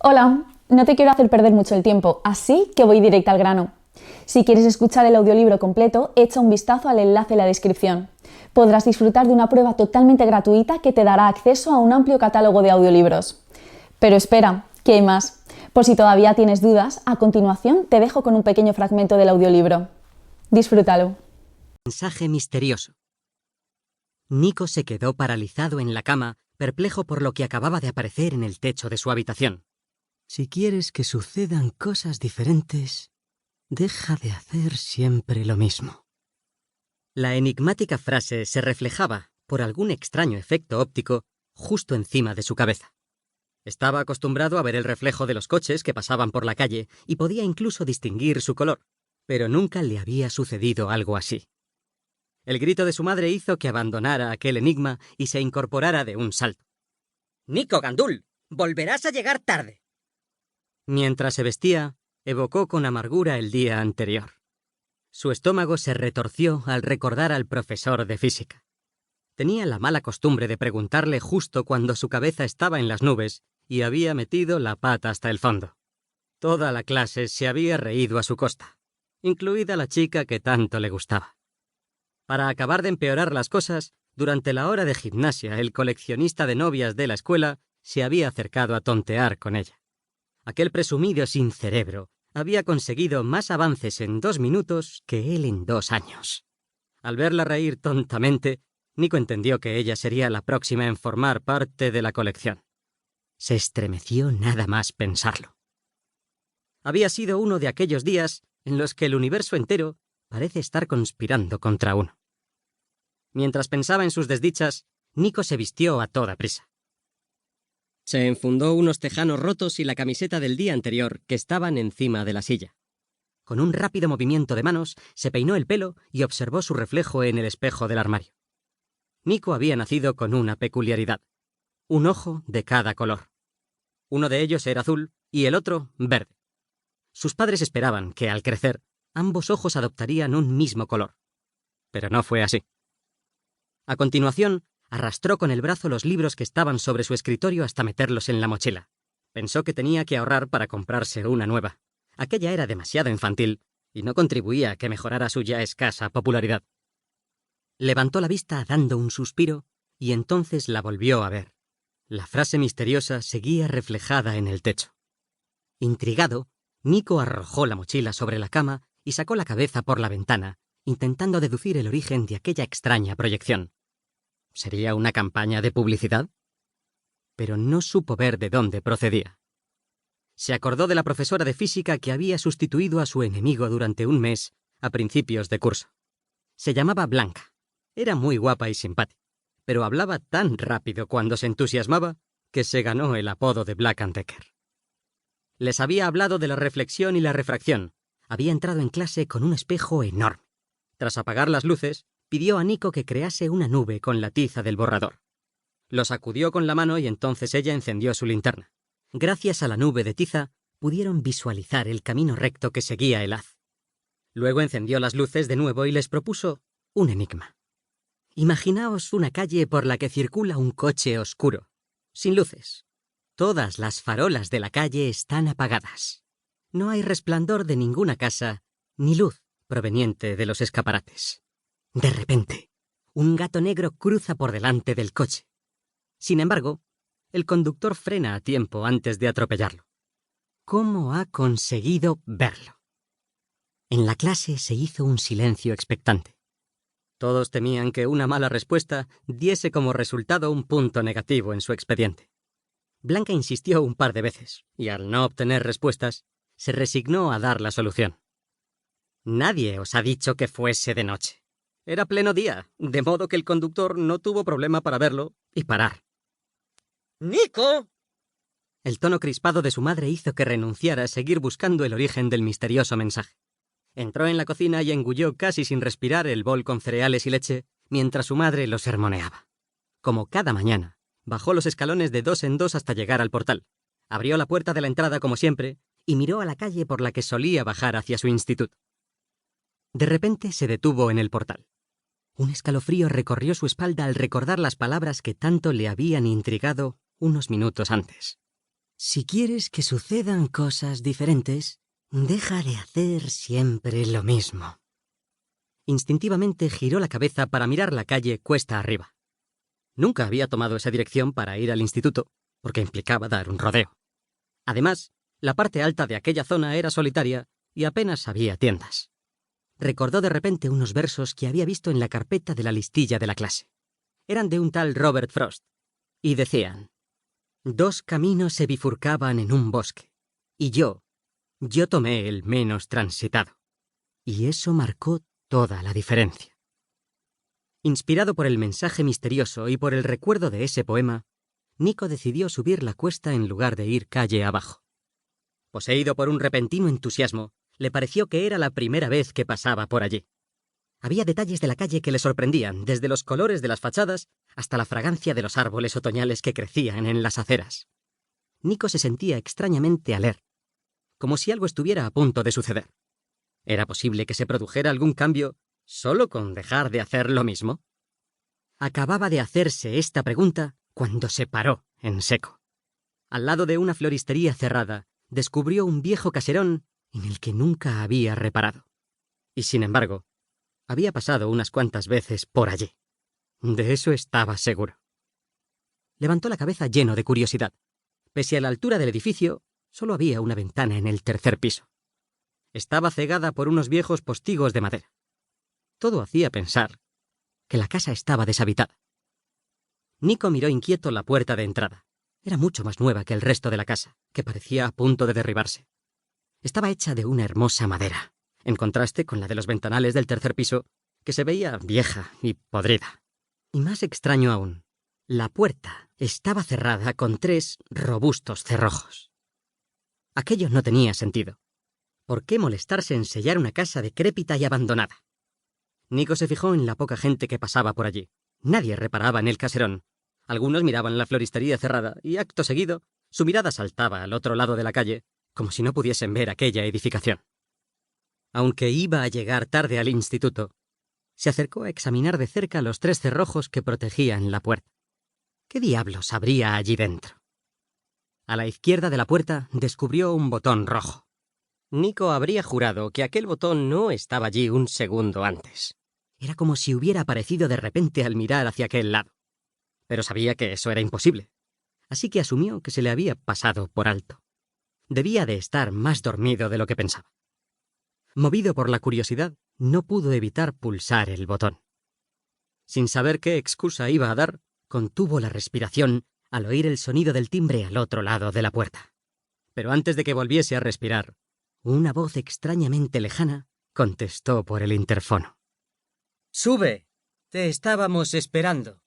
Hola, no te quiero hacer perder mucho el tiempo, así que voy directa al grano. Si quieres escuchar el audiolibro completo, echa un vistazo al enlace en la descripción. Podrás disfrutar de una prueba totalmente gratuita que te dará acceso a un amplio catálogo de audiolibros. Pero espera, que hay más. Por si todavía tienes dudas, a continuación te dejo con un pequeño fragmento del audiolibro. Disfrútalo. Mensaje misterioso. Nico se quedó paralizado en la cama, perplejo por lo que acababa de aparecer en el techo de su habitación. Si quieres que sucedan cosas diferentes, deja de hacer siempre lo mismo. La enigmática frase se reflejaba, por algún extraño efecto óptico, justo encima de su cabeza. Estaba acostumbrado a ver el reflejo de los coches que pasaban por la calle y podía incluso distinguir su color, pero nunca le había sucedido algo así. El grito de su madre hizo que abandonara aquel enigma y se incorporara de un salto. «¡Nico Gandul! ¡Volverás a llegar tarde!». Mientras se vestía, evocó con amargura el día anterior. Su estómago se retorció al recordar al profesor de física. Tenía la mala costumbre de preguntarle justo cuando su cabeza estaba en las nubes y había metido la pata hasta el fondo. Toda la clase se había reído a su costa, incluida la chica que tanto le gustaba. Para acabar de empeorar las cosas, durante la hora de gimnasia, el coleccionista de novias de la escuela se había acercado a tontear con ella. Aquel presumido sin cerebro había conseguido más avances en 2 minutos que él en 2 años. Al verla reír tontamente, Nico entendió que ella sería la próxima en formar parte de la colección. Se estremeció nada más pensarlo. Había sido uno de aquellos días en los que el universo entero parece estar conspirando contra uno. Mientras pensaba en sus desdichas, Nico se vistió a toda prisa. Se enfundó unos tejanos rotos y la camiseta del día anterior que estaban encima de la silla. Con un rápido movimiento de manos, se peinó el pelo y observó su reflejo en el espejo del armario. Nico había nacido con una peculiaridad: un ojo de cada color. Uno de ellos era azul y el otro verde. Sus padres esperaban que, al crecer, ambos ojos adoptarían un mismo color. Pero no fue así. A continuación, arrastró con el brazo los libros que estaban sobre su escritorio hasta meterlos en la mochila. Pensó que tenía que ahorrar para comprarse una nueva. Aquella era demasiado infantil y no contribuía a que mejorara su ya escasa popularidad. Levantó la vista dando un suspiro y entonces la volvió a ver. La frase misteriosa seguía reflejada en el techo. Intrigado, Nico arrojó la mochila sobre la cama y sacó la cabeza por la ventana, intentando deducir el origen de aquella extraña proyección. ¿Sería una campaña de publicidad? Pero no supo ver de dónde procedía. Se acordó de la profesora de física que había sustituido a su enemigo durante un mes a principios de curso. Se llamaba Blanca. Era muy guapa y simpática, pero hablaba tan rápido cuando se entusiasmaba que se ganó el apodo de Black and Decker. Les había hablado de la reflexión y la refracción. Había entrado en clase con un espejo enorme. Tras apagar las luces, pidió a Nico que crease una nube con la tiza del borrador. Lo sacudió con la mano y entonces ella encendió su linterna. Gracias a la nube de tiza, pudieron visualizar el camino recto que seguía el haz. Luego encendió las luces de nuevo y les propuso un enigma. Imaginaos una calle por la que circula un coche oscuro, sin luces. Todas las farolas de la calle están apagadas. No hay resplandor de ninguna casa, ni luz proveniente de los escaparates. De repente, un gato negro cruza por delante del coche. Sin embargo, el conductor frena a tiempo antes de atropellarlo. ¿Cómo ha conseguido verlo? En la clase se hizo un silencio expectante. Todos temían que una mala respuesta diese como resultado un punto negativo en su expediente. Blanca insistió un par de veces, y al no obtener respuestas, se resignó a dar la solución. Nadie os ha dicho que fuese de noche. Era pleno día, de modo que el conductor no tuvo problema para verlo y parar. ¡Nico! El tono crispado de su madre hizo que renunciara a seguir buscando el origen del misterioso mensaje. Entró en la cocina y engulló casi sin respirar el bol con cereales y leche, mientras su madre lo sermoneaba. Como cada mañana, bajó los escalones de 2 en 2 hasta llegar al portal. Abrió la puerta de la entrada como siempre y miró a la calle por la que solía bajar hacia su instituto. De repente se detuvo en el portal. Un escalofrío recorrió su espalda al recordar las palabras que tanto le habían intrigado unos minutos antes. Si quieres que sucedan cosas diferentes, deja de hacer siempre lo mismo. Instintivamente giró la cabeza para mirar la calle cuesta arriba. Nunca había tomado esa dirección para ir al instituto, porque implicaba dar un rodeo. Además, la parte alta de aquella zona era solitaria y apenas había tiendas. Recordó de repente unos versos que había visto en la carpeta de la listilla de la clase. Eran de un tal Robert Frost, y decían: «Dos caminos se bifurcaban en un bosque, y yo tomé el menos transitado». Y eso marcó toda la diferencia. Inspirado por el mensaje misterioso y por el recuerdo de ese poema, Nico decidió subir la cuesta en lugar de ir calle abajo. Poseído por un repentino entusiasmo, le pareció que era la primera vez que pasaba por allí. Había detalles de la calle que le sorprendían, desde los colores de las fachadas hasta la fragancia de los árboles otoñales que crecían en las aceras. Nico se sentía extrañamente alerta, como si algo estuviera a punto de suceder. ¿Era posible que se produjera algún cambio solo con dejar de hacer lo mismo? Acababa de hacerse esta pregunta cuando se paró en seco. Al lado de una floristería cerrada, descubrió un viejo caserón en el que nunca había reparado. Y sin embargo, había pasado unas cuantas veces por allí. De eso estaba seguro. Levantó la cabeza lleno de curiosidad. Pese a la altura del edificio, solo había una ventana en el tercer piso. Estaba cegada por unos viejos postigos de madera. Todo hacía pensar que la casa estaba deshabitada. Nico miró inquieto la puerta de entrada. Era mucho más nueva que el resto de la casa, que parecía a punto de derribarse. Estaba hecha de una hermosa madera, en contraste con la de los ventanales del tercer piso, que se veía vieja y podrida. Y más extraño aún, la puerta estaba cerrada con 3 robustos cerrojos. Aquello no tenía sentido. ¿Por qué molestarse en sellar una casa decrépita y abandonada? Nico se fijó en la poca gente que pasaba por allí. Nadie reparaba en el caserón. Algunos miraban la floristería cerrada y, acto seguido, su mirada saltaba al otro lado de la calle, como si no pudiesen ver aquella edificación. Aunque iba a llegar tarde al instituto, se acercó a examinar de cerca los 3 cerrojos que protegían la puerta. ¿Qué diablos habría allí dentro? A la izquierda de la puerta descubrió un botón rojo. Nico habría jurado que aquel botón no estaba allí un segundo antes. Era como si hubiera aparecido de repente al mirar hacia aquel lado. Pero sabía que eso era imposible, así que asumió que se le había pasado por alto. Debía de estar más dormido de lo que pensaba. Movido por la curiosidad, no pudo evitar pulsar el botón. Sin saber qué excusa iba a dar, contuvo la respiración al oír el sonido del timbre al otro lado de la puerta. Pero antes de que volviese a respirar, una voz extrañamente lejana contestó por el interfono. «¡Sube! Te estábamos esperando».